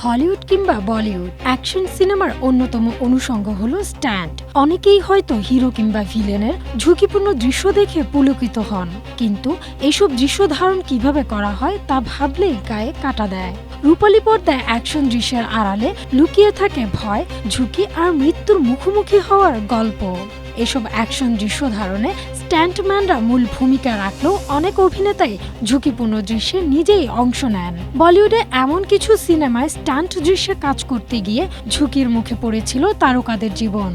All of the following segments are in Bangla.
হলিউড কিংবা বলিউড অ্যাকশন সিনেমার অন্যতম অনুষঙ্গ হলো স্ট্যান্ট। অনেকেই হয়তো হিরো কিংবা ভিলেনের ঝুঁকিপূর্ণ দৃশ্য দেখে পুলকিত হন, কিন্তু এসব দৃশ্য ধারণ কিভাবে করা হয় তা ভাবলেই গায়ে কাঁটা দেয়। রূপালী পর্দায় অ্যাকশন দৃশ্যের আড়ালে লুকিয়ে থাকে ভয়, ঝুঁকি আর মৃত্যুর মুখোমুখি হওয়ার গল্প। এসব অ্যাকশন দৃশ্য ধারণে স্ট্যান্টম্যানরা মূল ভূমিকা রাখলেও অনেক অভিনেতাই ঝুঁকিপূর্ণ দৃশ্যে নিজেই অংশ নেন। বলিউডে এমন কিছু সিনেমায় স্টান্ট দৃশ্যে কাজ করতে গিয়ে ঝুঁকির মুখে পড়েছিল তারকাদের জীবন।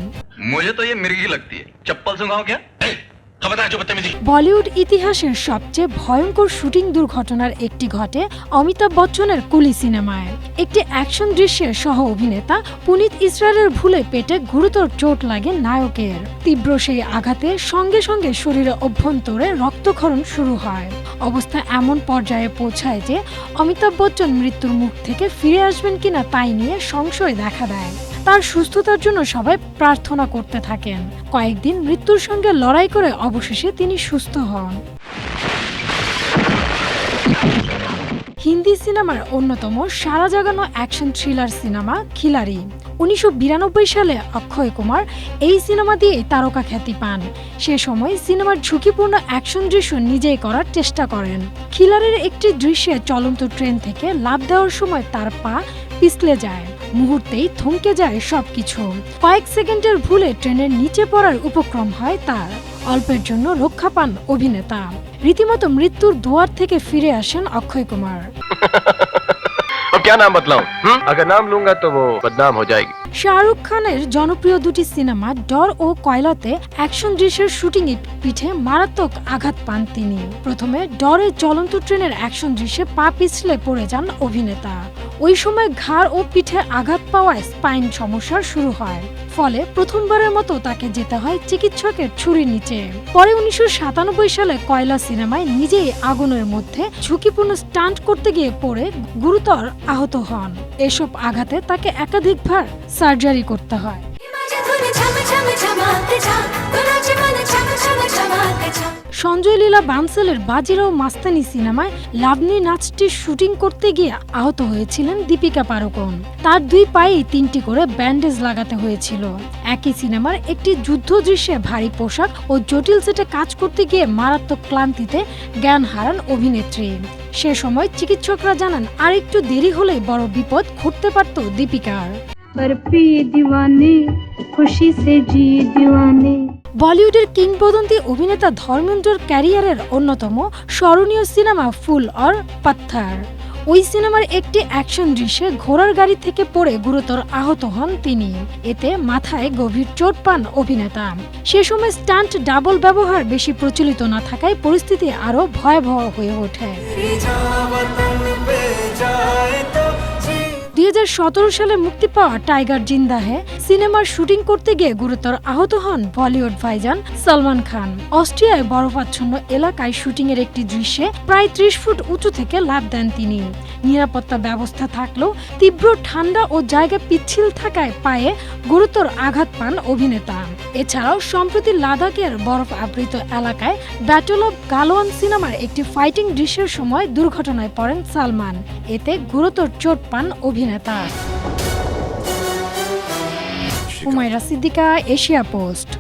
বলিউড ইতিহাসের সবচেয়ে ভয়ঙ্কর শুটিং দুর্ঘটনার একটি ঘটে অমিতাভ বচ্চনের কুলি সিনেমায়। একটি অ্যাকশন দৃশ্যের সহ অভিনেতা পুনিত ইসরায়েলের ভুলে পেটে গুরুতর চোট লাগে নায়কের। তীব্র সেই আঘাতে সঙ্গে সঙ্গে শরীরে অভ্যন্তরে রক্তক্ষরণ শুরু হয়। অবস্থা এমন পর্যায়ে পৌঁছায় যে অমিতাভ বচ্চন মৃত্যুর মুখ থেকে ফিরে আসবেন কিনা তাই নিয়ে সংশয় দেখা দেয়। তার সুস্থতার জন্য সবাই প্রার্থনা করতে থাকেন। কয়েকদিন মৃত্যুর সঙ্গে লড়াই করে অবশেষে তিনি সুস্থ হন। হিন্দি সিনেমার অন্যতম সারা জাগানো অ্যাকশন থ্রিলার সিনেমা খিলাড়ি। 1992 সালে অক্ষয় কুমার এই সিনেমা দিয়েই তারকা খ্যাতি পান। সে সময় সিনেমার ঝুঁকিপূর্ণ অ্যাকশন দৃশ্য নিজেই করার চেষ্টা করেন। খিলাড়ির একটি দৃশ্যে চলন্ত ট্রেন থেকে লাফ দেওয়ার সময় তার পা পিছলে যায়। মুহূর্তেই থমকে যায় সবকিছু। কয়েক সেকেন্ডের ভুলে ট্রেনের নিচে পড়ার উপক্রম হয় তার। অল্পের জন্য রক্ষা পান অভিনেতা। রীতিমতো মৃত্যুর দুয়ার থেকে ফিরে আসেন অক্ষয় কুমার। क्या नाम बतलाऊं? अगर नाम लूंगा तो वो बदनाम हो जाएगी। শাহরুখ খানের জনপ্রিয় দুটি সিনেমা ডর ও কয়লাতে অ্যাকশন দৃশ্যের শুটিং এ পিঠে মারাত্মক আঘাত পান তিনি। প্রথমে ডরে চলন্ত ট্রেনের অ্যাকশন দৃশ্যে পা পিছলে পড়ে যান অভিনেতা। ওই সময় ঘাড় ও পিঠে আঘাত পাওয়ায় স্পাইন সমস্যা শুরু হয়। ফলে প্রথমবারের মতো তাকে যেতে হয় চিকিৎসকের ছুরির নিচে। পরে 1997 সালে কয়লা সিনেমায় নিজেই আগুনের মধ্যে ঝুঁকিপূর্ণ স্টান্ট করতে গিয়ে পড়ে গুরুতর আহত হন। এসব আঘাতে তাকে একাধিকবার সার্জারি করতে হয়। সঞ্জয় লীলা বানসালের বাজিরাও মাস্তানি সিনেমায় লাভনি নাচটির শুটিং করতে গিয়ে আহত হয়েছিলেন দীপিকা পাড়ুকোন। তার দুই পায়েই 3টি করে ব্যান্ডেজ লাগাতে হয়েছিল। একই সিনেমার একটি যুদ্ধ দৃশ্যে ভারী পোশাক ও জটিল সেটে কাজ করতে গিয়ে মারাত্মক ক্লান্তিতে জ্ঞান হারান অভিনেত্রী। সে সময় চিকিৎসকরা জানান আর একটু দেরি হলেই বড় বিপদ ঘটতে পারত দীপিকার। বলিউডের কিংবদন্তি অভিনেতা ধর্মেন্দ্রর ক্যারিয়ারের অন্যতম স্মরণীয় সিনেমা ফুল অর পাত্থার। ওই সিনেমার একটি অ্যাকশন দৃশ্যে ঘোড়ার গাড়ি থেকে পড়ে গুরুতর আহত হন তিনি। এতে মাথায় গভীর চোট পান অভিনেতা। সে সময় স্টান্ট ডাবল ব্যবহার বেশি প্রচলিত না থাকায় পরিস্থিতি আরো ভয়াবহ হয়ে ওঠে। 2017 সালে মুক্তি পাওয়া টাইগার জিন্দা হে সিনেমার শুটিং করতে গিয়ে গুরুতর আহত হন বলিউড ভাইজান সালমান খান। অস্ট্রিয়ায় বরফাচ্ছন্ন এলাকায় শুটিং এর একটি দৃশ্যে প্রায় 30 ফুট উঁচু থেকে লাফ দেন তিনি। নিরাপত্তা ব্যবস্থা থাকলেও তীব্র ঠান্ডা ও জায়গা পিচ্ছিল থাকায় পায়ে গুরুতর আঘাত পান অভিনেতা। এছাড়াও সম্প্রতি লাদাখের বরফ আবৃত এলাকায় ব্যাটল অব গালওয়ান সিনেমার একটি ফাইটিং দৃশ্যের সময় দুর্ঘটনায় পড়েন সালমান। এতে গুরুতর চোট পান অভিনেতা। Humaira Siddika, Asia post.